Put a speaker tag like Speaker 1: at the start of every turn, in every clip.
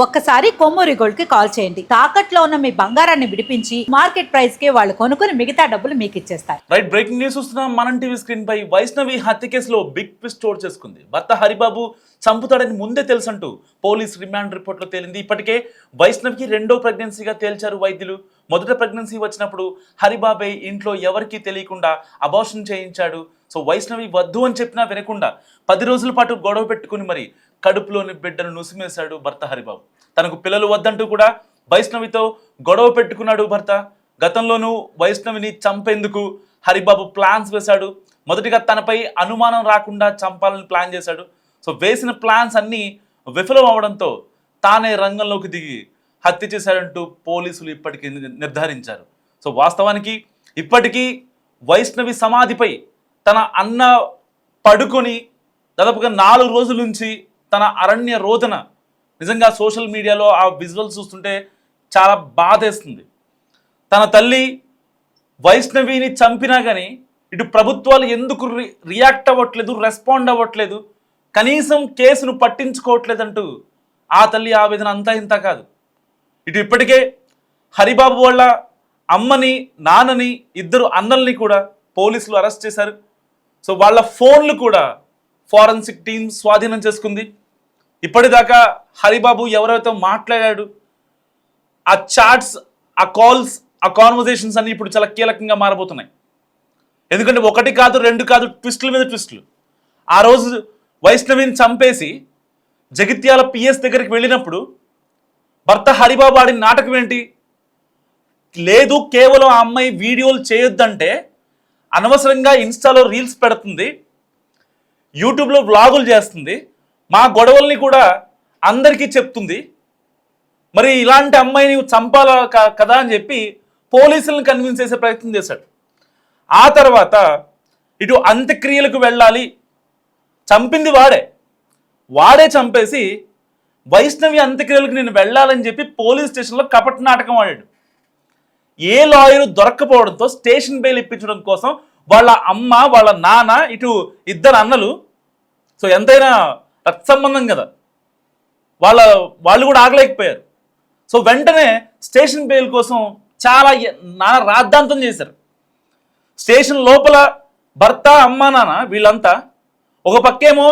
Speaker 1: ఒక్కసారి కొమ్మూరి గోల్డ్ కి కాల్ చేయండి. తాకట్లో ఉన్న మీ బంగారాన్ని విడిపించి మార్కెట్ ప్రైస్ కి వాళ్ళు కొనుక్కుని మిగతా డబ్బులు మీకు ఇచ్చేస్తారు.
Speaker 2: రైట్, బ్రేకింగ్ న్యూస్ చూస్తున్నాం. మనం టీవీ స్క్రీన్ పై వైష్ణవి హత్య కేసులో బిగ్ ట్విస్ట్ చోటు చేసుకుంది. భర్త హరిబాబు చంపుతాడని ముందే తెలుసంటూ పోలీస్ రిమాండ్ రిపోర్ట్ లో తేలింది. ఇప్పటికే వైష్ణవికి రెండో ప్రెగ్నెన్సీగా తేల్చారు వైద్యులు. మొదట ప్రెగ్నెన్సీ వచ్చినప్పుడు హరిబాబే ఇంట్లో ఎవరికీ తెలియకుండా అబార్షన్ చేయించాడు. సో వైష్ణవి వద్దు అని చెప్పినా వినకుండా 10 రోజుల పాటు గొడవ పెట్టుకుని మరి కడుపులోని బిడ్డను నుసిమేశాడు భర్త హరిబాబు. తనకు పిల్లలు వద్దంటూ కూడా వైష్ణవితో గొడవ పెట్టుకున్నాడు భర్త. గతంలోనూ వైష్ణవిని చంపేందుకు హరిబాబు ప్లాన్స్ వేశాడు. మొదటిగా తనపై అనుమానం రాకుండా చంపాలని ప్లాన్ చేశాడు. సో వేసిన ప్లాన్స్ అన్నీ విఫలం అవడంతో తానే రంగంలోకి దిగి హత్య చేశాడంటూ పోలీసులు ఇప్పటికీ నిర్ధారించారు. సో వాస్తవానికి ఇప్పటికీ వైష్ణవి సమాధిపై తన అన్న పడుకొని దాదాపుగా 4 రోజుల నుంచి తన అరణ్య రోదన నిజంగా సోషల్ మీడియాలో ఆ విజువల్స్ చూస్తుంటే చాలా బాధేస్తుంది. తన తల్లి వైష్ణవిని చంపినా కానీ ఇటు ప్రభుత్వాలు ఎందుకు రియాక్ట్ అవ్వట్లేదు, రెస్పాండ్ అవ్వట్లేదు, కనీసం కేసును పట్టించుకోవట్లేదంటూ ఆ తల్లి ఆవేదన అంతా ఇంత కాదు. ఇటు ఇప్పటికే హరిబాబు వాళ్ళ అమ్మని, నాన్నని, 2 అన్నల్ని కూడా పోలీసులు అరెస్ట్ చేశారు. సో వాళ్ళ ఫోన్లు కూడా ఫారెన్సిక్ టీమ్ స్వాధీనం చేసుకుంది. ఇప్పటిదాకా హరిబాబు ఎవరైతే మాట్లాడాడు, ఆ చాట్స్, ఆ కాల్స్, ఆ కాన్వర్జేషన్స్ అన్ని ఇప్పుడు చాలా కీలకంగా మారబోతున్నాయి. ఎందుకంటే 1 కాదు 2 కాదు, ట్విస్టుల మీద ట్విస్టులు. ఆ రోజు వైష్ణవిని చంపేసి జగిత్యాల పిఎస్ దగ్గరికి వెళ్ళినప్పుడు భర్త హరిబాబు ఆడిన నాటకం ఏంటి? లేదు, కేవలం ఆ అమ్మాయి వీడియోలు చేయొద్దంటే అనవసరంగా ఇన్స్టాలో రీల్స్ పెడుతుంది, యూట్యూబ్లో వ్లాగులు చేస్తుంది, మా గొడవల్ని కూడా అందరికీ చెప్తుంది, మరి ఇలాంటి అమ్మాయిని చంపాలా కదా అని చెప్పి పోలీసులను కన్విన్స్ చేసే ప్రయత్నం చేశాడు. ఆ తర్వాత ఇటు అంత్యక్రియలకు వెళ్ళాలి, చంపింది వాడే చంపేసి వైష్ణవి అంత్యక్రియలకు నేను వెళ్ళాలని చెప్పి పోలీస్ స్టేషన్లో కపట నాటకం ఆడాడు. ఏ లాయరు దొరక్కపోవడంతో స్టేషన్ బెయిల్ ఇప్పించడం కోసం వాళ్ళ అమ్మ, వాళ్ళ నాన్న, ఇటు 2 అన్నలు, సో ఎంతైనా రక్త సంబంధం కదా, వాళ్ళు కూడా ఆగలేకపోయారు. సో వెంటనే స్టేషన్ బెయిల్ కోసం చాలా నాన్న రాద్ధాంతం చేశారు. స్టేషన్ లోపల భర్త, అమ్మ, నాన్న వీళ్ళంతా ఒక పక్కేమో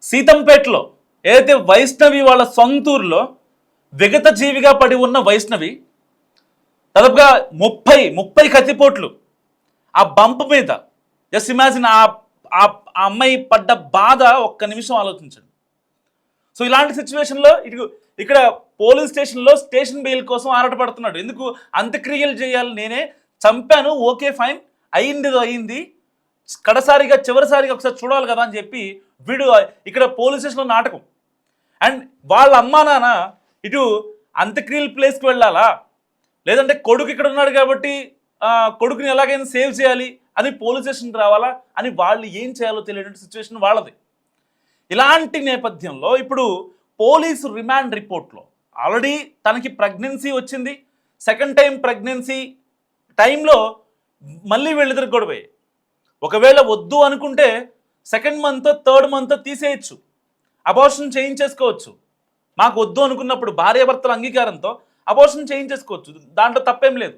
Speaker 2: సీతంపేటలో ఏదైతే వైష్ణవి వాళ్ళ సొంతూరులో విగత జీవిగా పడి ఉన్న వైష్ణవి దాదాపుగా 30 కత్తిపోట్లు ఆ బంప్ మీద. జస్ట్ ఇమాజిన్ ఆ అమ్మాయి పడ్డ బాధ ఒక్క నిమిషం ఆలోచించండి. సో ఇలాంటి సిచ్యువేషన్లో ఇక్కడ పోలీస్ స్టేషన్లో స్టేషన్ బెయిల్ కోసం ఆరాటపడుతున్నాడు. ఎందుకు? అంత్యక్రియలు చేయాలి, నేనే చంపాను, ఓకే ఫైన్, అయింది, చివరిసారిగా ఒకసారి చూడాలి కదా అని చెప్పి వీడు ఇక్కడ పోలీస్ స్టేషన్లో నాటకం. అండ్ వాళ్ళ అమ్మా నాన్న ఇటు అంత్యక్రియల ప్లేస్కి వెళ్ళాలా, లేదంటే కొడుకు ఇక్కడ ఉన్నాడు కాబట్టి కొడుకుని ఎలాగైనా సేవ్ చేయాలి అని పోలీస్ స్టేషన్కి రావాలా అని వాళ్ళు ఏం చేయాలో తెలియని సిచ్యువేషన్ వాళ్ళది. ఇలాంటి నేపథ్యంలో ఇప్పుడు పోలీసు రిమాండ్ రిపోర్ట్లో ఆల్రెడీ తనకి ప్రెగ్నెన్సీ వచ్చింది. సెకండ్ టైం ప్రెగ్నెన్సీ టైంలో మళ్ళీ వీళ్ళిద్దరు గొడవే. ఒకవేళ వద్దు అనుకుంటే 2nd మంత్ 3rd మంత్ తీసేయచ్చు, అబార్షన్ చేయించేసుకోవచ్చు. మాకు వద్దు అనుకున్నప్పుడు భార్యాభర్తల అంగీకారంతో అబార్షన్ చేయించేసుకోవచ్చు, దాంట్లో తప్పేం లేదు.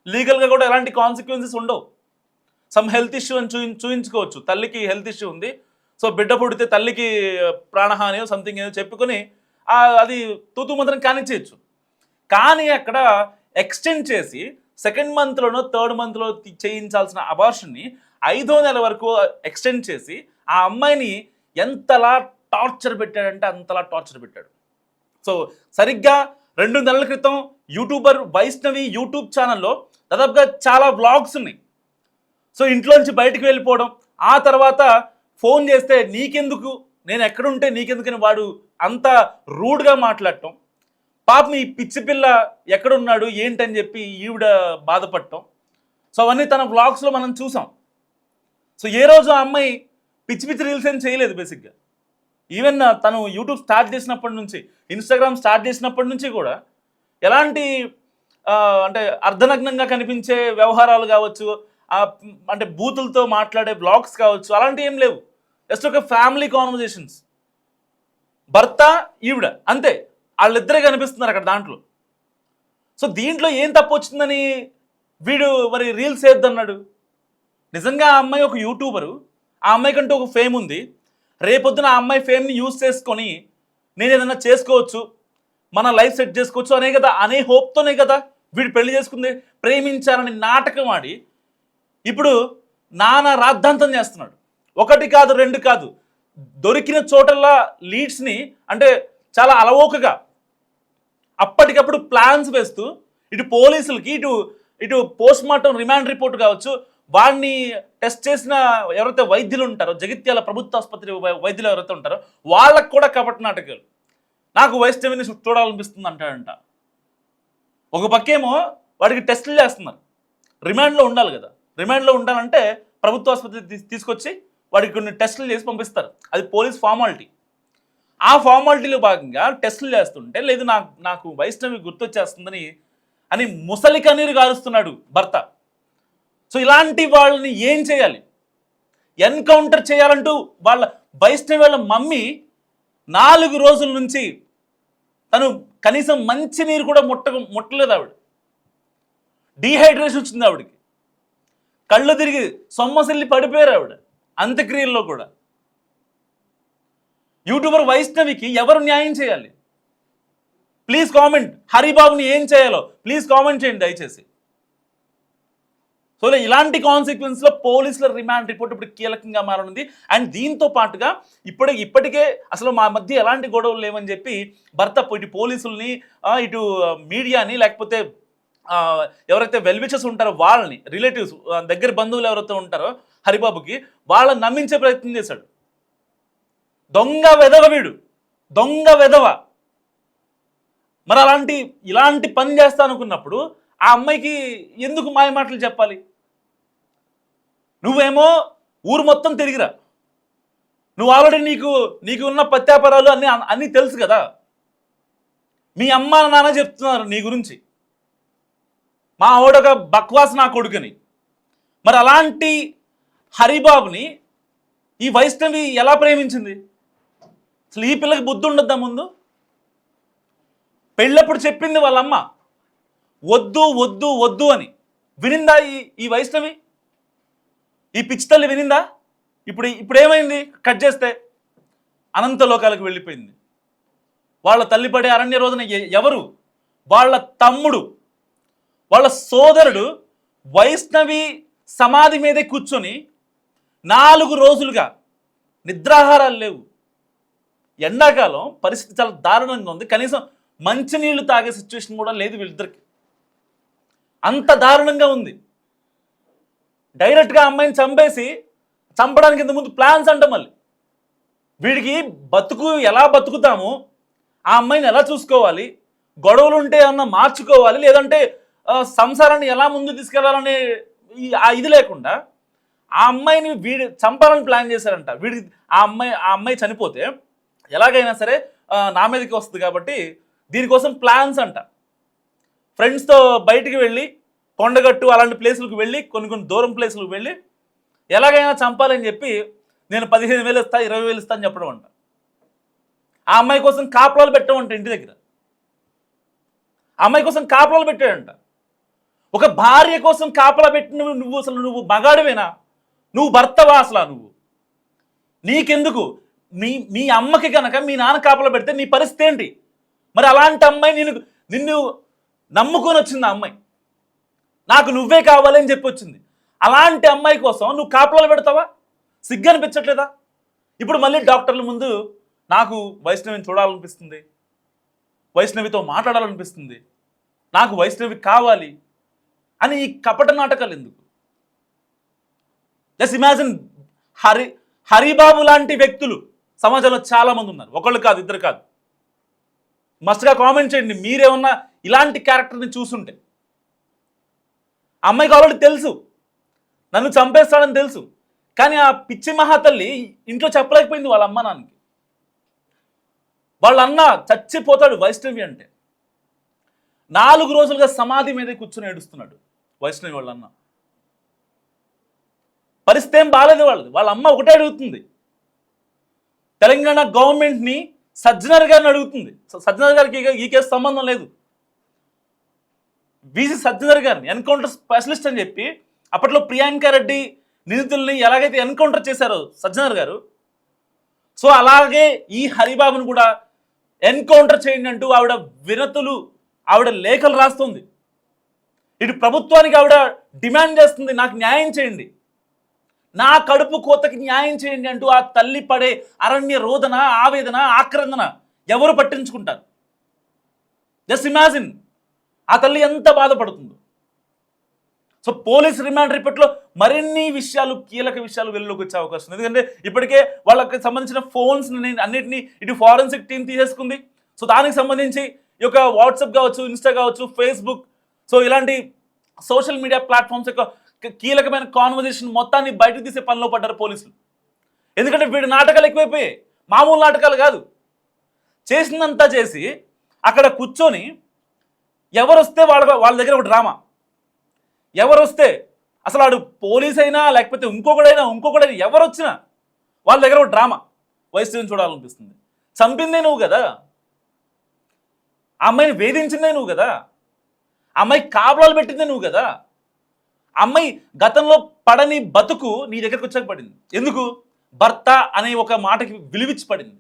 Speaker 2: లీగల్గా కూడా ఎలాంటి కాన్సిక్వెన్సెస్ ఉండవు. సమ్ హెల్త్ ఇష్యూ అని చూయించుకోవచ్చు. తల్లికి హెల్త్ ఇష్యూ ఉంది, సో బిడ్డ పుడితే తల్లికి ప్రాణహాని సంథింగ్ ఏదో చెప్పుకొని అది తూతూ మంత్రం కానిచ్చేయచ్చు. కానీ అక్కడ ఎక్స్టెండ్ చేసి 2nd మంత్లోనో 3rd మంత్లో చేయించాల్సిన అబార్షన్ని 5వ నెల వరకు ఎక్స్టెండ్ చేసి ఆ అమ్మాయిని ఎంతలా టార్చర్ పెట్టాడంటే అంతలా టార్చర్ పెట్టాడు. సో సరిగ్గా 2 నెలల క్రితం యూట్యూబర్ వైష్ణవి యూట్యూబ్ ఛానల్లో దాదాపుగా చాలా వ్లాగ్స్ ఉన్నాయి. సో ఇంట్లోంచి బయటకు వెళ్ళిపోవడం, ఆ తర్వాత ఫోన్ చేస్తే నీకెందుకు, నేను ఎక్కడుంటే నీకెందుకని వాడు అంత రూడ్గా మాట్లాడటం, పాపం ఈ పిచ్చి పిల్ల ఎక్కడున్నాడు ఏంటని చెప్పి ఈవిడ బాధపడటం. సో అవన్నీ తన వ్లాగ్స్లో మనం చూసాం. సో ఏ రోజు ఆ అమ్మాయి పిచ్చి రీల్స్ ఏం చేయలేదు. బేసిక్గా ఈవెన్ తను యూట్యూబ్ స్టార్ట్ చేసినప్పటి నుంచి, ఇన్స్టాగ్రామ్ స్టార్ట్ చేసినప్పటి నుంచి కూడా ఎలాంటి అంటే అర్ధనగ్నంగా కనిపించే వ్యవహారాలు కావచ్చు, అంటే బూతులతో మాట్లాడే బ్లాగ్స్ కావచ్చు, అలాంటివి ఏం లేవు. జస్ట్ ఒక ఫ్యామిలీ కాన్వర్జేషన్స్, భర్త ఈవిడ అంతే. వాళ్ళిద్దరే కనిపిస్తున్నారు అక్కడ దాంట్లో. సో దీంట్లో ఏం తప్పు వచ్చిందని వీడు మరి రీల్స్ వేద్దన్నాడు. నిజంగా ఆ అమ్మాయి ఒక యూట్యూబరు, ఆ అమ్మాయి కంటూ ఒక ఫేమ్ ఉంది. రేపొద్దున ఆ అమ్మాయి ఫేమ్ని యూజ్ చేసుకొని నేను ఏదైనా చేసుకోవచ్చు, మన లైఫ్ సెట్ చేసుకోవచ్చు అనే హోప్తోనే కదా వీడు పెళ్లి చేసుకుంది. ప్రేమించాలని నాటకం ఆడి ఇప్పుడు నానా రాద్ధాంతం చేస్తున్నాడు. ఒకటి కాదు, రెండు కాదు, దొరికిన చోటల్లా లీడ్స్ని అంటే చాలా అలవోకగా అప్పటికప్పుడు ప్లాన్స్ వేస్తూ ఇటు పోలీసులకి ఇటు పోస్ట్ మార్టం రిమాండ్ రిపోర్ట్ కావచ్చు, వాడిని టెస్ట్ చేసిన ఎవరైతే వైద్యులు ఉంటారో, జగిత్యాల ప్రభుత్వ ఆసుపత్రి వైద్యులు ఎవరైతే ఉంటారో వాళ్ళకు కూడా కపట నాటకాలు. నాకు వైష్ణవిని చూడాలనిపిస్తుంది అంటాడంట. ఒక పక్కేమో వాడికి టెస్టులు చేస్తున్నారు. రిమాండ్లో ఉండాలి కదా, రిమాండ్లో ఉండాలంటే ప్రభుత్వ ఆసుపత్రి తీసుకొచ్చి వాడికి కొన్ని టెస్టులు చేసి పంపిస్తారు. అది పోలీస్ ఫార్మాలిటీ. ఆ ఫార్మాలిటీలో భాగంగా టెస్టులు చేస్తుంటే లేదు నాకు వైష్ణవి గుర్తొచ్చేస్తుందని అని ముసలి కన్నీరు గారుస్తున్నాడు భర్త. సో ఇలాంటి వాళ్ళని ఏం చేయాలి? ఎన్కౌంటర్ చేయాలంటూ వైష్ణవి వాళ్ళ మమ్మీ 4 రోజుల నుంచి తను కనీసం మంచి నీరు కూడా ముట్టలేదు. ఆవిడ డీహైడ్రేషన్ వచ్చింది, ఆవిడకి కళ్ళు తిరిగి సొమ్మసిల్లి పడిపోయారు ఆవిడ అంత్యక్రియల్లో కూడా. యూట్యూబర్ వైష్ణవికి ఎవరు న్యాయం చేయాలి? Please comment. హరిబాబుని ఏం చేయాలో ప్లీజ్ కామెంట్ చేయండి దయచేసి. సో ఇలాంటి కాన్సిక్వెన్స్లో పోలీసుల రిమాండ్ రిపోర్ట్ ఇప్పుడు కీలకంగా మారనుంది. అండ్ దీంతో పాటుగా ఇప్పటికే అసలు మా మధ్య ఎలాంటి గొడవలు లేవని చెప్పి భర్త ఇటు పోలీసుల్ని ఇటు మీడియాని లేకపోతే ఎవరైతే వెల్విషర్స్ ఉంటారో వాళ్ళని, రిలేటివ్స్ దగ్గర బంధువులు ఎవరైతే ఉంటారో హరిబాబుకి, వాళ్ళని నమ్మించే ప్రయత్నం చేశాడు. దొంగ వెధవ వీడు, దొంగ వెధవ. మరి ఇలాంటి పని చేస్తా అనుకున్నప్పుడు ఆ అమ్మాయికి ఎందుకు మాయ మాటలు చెప్పాలి? నువ్వేమో ఊరు మొత్తం తిరిగిరా, నువ్వు ఆల్రెడీ నీకు ఉన్న ప్రత్యాపరాలు అన్నీ తెలుసు కదా. మీ అమ్మ నాన్న చెప్తున్నారు నీ గురించి, మా ఆవిడొక బక్వాస్ నా కొడుకుని. మరి అలాంటి హరిబాబుని ఈ వైష్ణవి ఎలా ప్రేమించింది? అసలు ఈ పిల్లకి బుద్ధి ఉండద్దా? ముందు పెళ్ళప్పుడు చెప్పింది వాళ్ళమ్మ వద్దు వద్దు వద్దు అని. వినిందా ఈ వైష్ణవి? ఈ పిచ్చి తల్లి వినిందా? ఇప్పుడు ఏమైంది? కట్ చేస్తే అనంత లోకాలకు వెళ్ళిపోయింది. వాళ్ళ తల్లి పడే అరణ్య రోజున ఎవరు? వాళ్ళ తమ్ముడు, వాళ్ళ సోదరుడు వైష్ణవి సమాధి మీదే కూర్చొని 4 రోజులుగా నిద్రాహారాలు లేవు. ఎండాకాలం పరిస్థితి చాలా దారుణంగా ఉంది. కనీసం మంచినీళ్లు తాగే సిచ్యువేషన్ కూడా లేదు వీళ్ళిద్దరికి. అంత దారుణంగా ఉంది. డైరెక్ట్గా అమ్మాయిని చంపడానికి ఇంత ముందు ప్లాన్స్ అంట. మళ్ళీ వీడికి ఎలా బతుకుతాము, ఆ అమ్మాయిని ఎలా చూసుకోవాలి, గొడవలు ఉంటే ఏమన్నా మార్చుకోవాలి, లేదంటే సంసారాన్ని ఎలా ముందు తీసుకెళ్లాలనే ఇది లేకుండా ఆ అమ్మాయిని వీడి చంపాలని ప్లాన్ చేశారంట. ఆ అమ్మాయి చనిపోతే ఎలాగైనా సరే నా మీదకి వస్తుంది కాబట్టి దీనికోసం ప్లాన్స్ అంట. ఫ్రెండ్స్తో బయటికి వెళ్ళి కొండగట్టు అలాంటి ప్లేసులకు వెళ్ళి కొన్ని దూరం ప్లేసులకు వెళ్ళి ఎలాగైనా చంపాలని చెప్పి నేను 15,000 ఇస్తా, 20,000 ఇస్తా అని చెప్పడం అంట. ఆ అమ్మాయి కోసం కాపలాలు పెట్టామంట ఇంటి దగ్గర. ఆ అమ్మాయి కోసం కాపలాలు పెట్టాడంట. ఒక భార్య కోసం కాపలా పెట్టి నువ్వు మగాడివేనా? నువ్వు భర్తవా? అసలు నీకెందుకు? మీ అమ్మకి కనుక మీ నాన్న కాపలా పెడితే నీ పరిస్థితి ఏంటి? మరి అలాంటి అమ్మాయి నిన్ను నమ్ముకొని వచ్చింది. ఆ అమ్మాయి నాకు నువ్వే కావాలని చెప్పి వచ్చింది. అలాంటి అమ్మాయి కోసం నువ్వు కాపలాలు పెడతావా? సిగ్గు అనిపించట్లేదా? ఇప్పుడు మళ్ళీ డాక్టర్ల ముందు నాకు వైష్ణవిని చూడాలనిపిస్తుంది, వైష్ణవితో మాట్లాడాలనిపిస్తుంది, నాకు వైష్ణవి కావాలి అని ఈ కపట నాటకాలు ఎందుకు? Just imagine. హరిబాబు లాంటి వ్యక్తులు సమాజంలో చాలామంది ఉన్నారు. ఒకళ్ళు కాదు, ఇద్దరు కాదు. మస్ట్గా కామెంట్ చేయండి మీరేమన్నా ఇలాంటి క్యారెక్టర్ని చూసుంటే. అమ్మాయికి ఆల్రెడీ తెలుసు నన్ను చంపేస్తాడని తెలుసు, కానీ ఆ పిచ్చి మహాతల్లి ఇంట్లో చెప్పలేకపోయింది వాళ్ళ అమ్మ నాన్నకి. వాళ్ళ అన్న చచ్చిపోతాడు వైష్ణవి అంటే. 4 రోజులుగా సమాధి మీదే కూర్చొని ఏడుస్తున్నాడు వైష్ణవి వాళ్ళ అన్న. పరిస్థితి ఏం బాగాలేదు వాళ్ళది. వాళ్ళ అమ్మ ఒకటే అడుగుతుంది, తెలంగాణ గవర్నమెంట్ని సజ్జనర్ గారిని అడుగుతుంది. సజ్జనర్ గారికి ఈ కేసు సంబంధం లేదు. వీసీ సజ్జనర్ గారిని ఎన్కౌంటర్ స్పెషలిస్ట్ అని చెప్పి అప్పట్లో ప్రియాంక రెడ్డి నిందితుల్ని ఎలాగైతే ఎన్కౌంటర్ చేశారో సజ్జనర్ గారు, సో అలాగే ఈ హరిబాబును కూడా ఎన్కౌంటర్ చేయండి అంటూ ఆవిడ వినతులు, ఆవిడ లేఖలు రాస్తుంది. ఇటు ప్రభుత్వానికి ఆవిడ డిమాండ్ చేస్తుంది, నాకు న్యాయం చేయండి, నా కడుపు కోతకి న్యాయం చేయండి అంటూ ఆ తల్లి పడే అరణ్య రోదన, ఆవేదన, ఆక్రందన ఎవరు పట్టించుకుంటారు? జస్ట్ ఇమాజిన్ ఆ తల్లి ఎంత బాధపడుతుందో. సో పోలీస్ రిమాండ్ రిపోర్ట్లో మరిన్ని విషయాలు, కీలక విషయాలు వెలుగులోకి వచ్చే అవకాశం ఉంది. ఎందుకంటే ఇప్పటికే వాళ్ళకి సంబంధించిన ఫోన్స్ అన్నిటినీ ఇటు ఫారెన్సిక్ టీం తీసేసుకుంది. సో దానికి సంబంధించి ఈ యొక్క వాట్సాప్ కావచ్చు, ఇన్స్టా కావచ్చు, ఫేస్బుక్, సో ఇలాంటి సోషల్ మీడియా ప్లాట్ఫామ్స్ యొక్క కీలకమైన కాన్వర్జేషన్ మొత్తాన్ని బయటకు తీసే పనిలో పడ్డారు పోలీసులు. ఎందుకంటే వీడి నాటకాలు ఎక్కువైపోయాయి, మామూలు నాటకాలు కాదు. చేసిందంతా చేసి అక్కడ కూర్చొని ఎవరు వస్తే వాళ్ళ దగ్గర ఒక డ్రామా, ఎవరు వస్తే అసలు వాడు పోలీస్ అయినా లేకపోతే ఇంకొకడైనా ఎవరు వచ్చినా వాళ్ళ దగ్గర ఒక డ్రామా. వైసీపీని చూడాలనిపిస్తుంది. చంపిందే నువ్వు కదా, ఆ అమ్మాయిని వేధించిందే నువ్వు కదా, అమ్మాయి కాపులాలు పెట్టిందే నువ్వు కదా, అమ్మాయి గతంలో పడని బతుకు నీ దగ్గరకు వచ్చాక పడింది. ఎందుకు? భర్త అనే ఒక మాటకి విలువిచ్చి పడింది.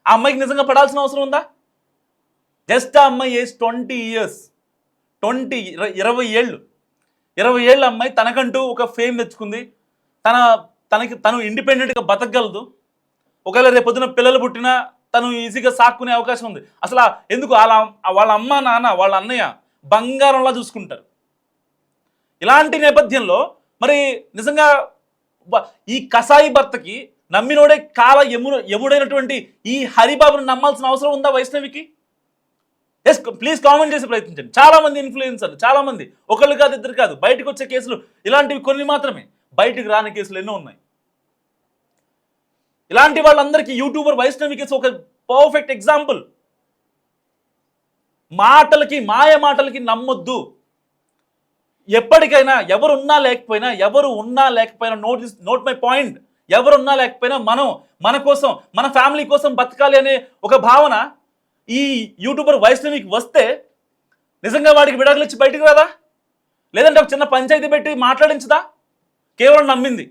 Speaker 2: ఆ అమ్మాయికి నిజంగా పడాల్సిన అవసరం ఉందా? జస్ట్ ఆ అమ్మాయి ఏజ్ 20 years, 20 ఏళ్ళ అమ్మాయి తనకంటూ ఒక ఫేమ్ తెచ్చుకుంది. తను ఇండిపెండెంట్గా బతకగలదు. ఒకవేళ రేపొద్దున పిల్లలు పుట్టినా తను ఈజీగా సాక్కునే అవకాశం ఉంది. అసలు ఎందుకు వాళ్ళ అమ్మ నాన్న, వాళ్ళ అన్నయ్య బంగారంలా చూసుకుంటారు. ఇలాంటి నేపథ్యంలో మరి నిజంగా ఈ కసాయి భర్తకి నమ్మినోడే యముడైనటువంటి ఈ హరిబాబుని నమ్మాల్సిన అవసరం ఉందా వైష్ణవికి? ఎస్, ప్లీజ్ కామెంట్ చేసి ప్రయత్నించండి. చాలా మంది ఇన్ఫ్లుయెన్సర్లు, చాలా మంది, ఒకళ్ళు కాదు, ఇద్దరు కాదు, బయటకు వచ్చే కేసులు ఇలాంటివి కొన్ని మాత్రమే, బయటకు రాని కేసులు ఎన్నో ఉన్నాయి. ఇలాంటి వాళ్ళందరికీ యూట్యూబర్ వైష్ణవి కేసు ఒక పర్ఫెక్ట్ ఎగ్జాంపుల్. మాయ మాటలకి నమ్మొద్దు. ఎప్పటికైనా ఎవరు ఉన్నా లేకపోయినా నోట్ మై పాయింట్, ఎవరున్నా లేకపోయినా మనం మన కోసం, మన ఫ్యామిలీ కోసం బతకాలి అనే ఒక భావన ఈ యూట్యూబర్ వైష్ణవికి వస్తే నిజంగా వాడికి విడాకులు ఇచ్చి బయటికి రాదా? లేదంటే ఒక చిన్న పంచాయతీ పెట్టి మాట్లాడించదా? కేవలం నమ్మింది,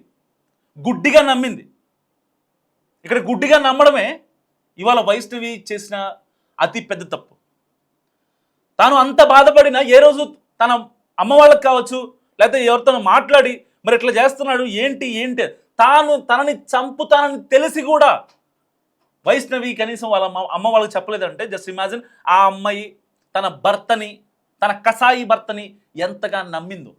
Speaker 2: గుడ్డిగా నమ్మింది. ఇక్కడ గుడ్డిగా నమ్మడమే ఇవాళ వైష్ణవి చేసిన అతి పెద్ద తప్పు. తాను అంత బాధపడినా ఏ రోజు తన అమ్మ వాళ్ళకి కావచ్చు, లేకపోతే ఎవరితో మాట్లాడి మరి ఇట్లా చేస్తున్నాడు ఏంటి తనని చంపుతానని తెలిసి కూడా వైష్ణవి కనీసం వాళ్ళ అమ్మ వాళ్ళకి చెప్పలేదంటే జస్ట్ ఇమాజిన్ ఆ అమ్మాయి తన కసాయి భర్తని ఎంతగా నమ్మిందో.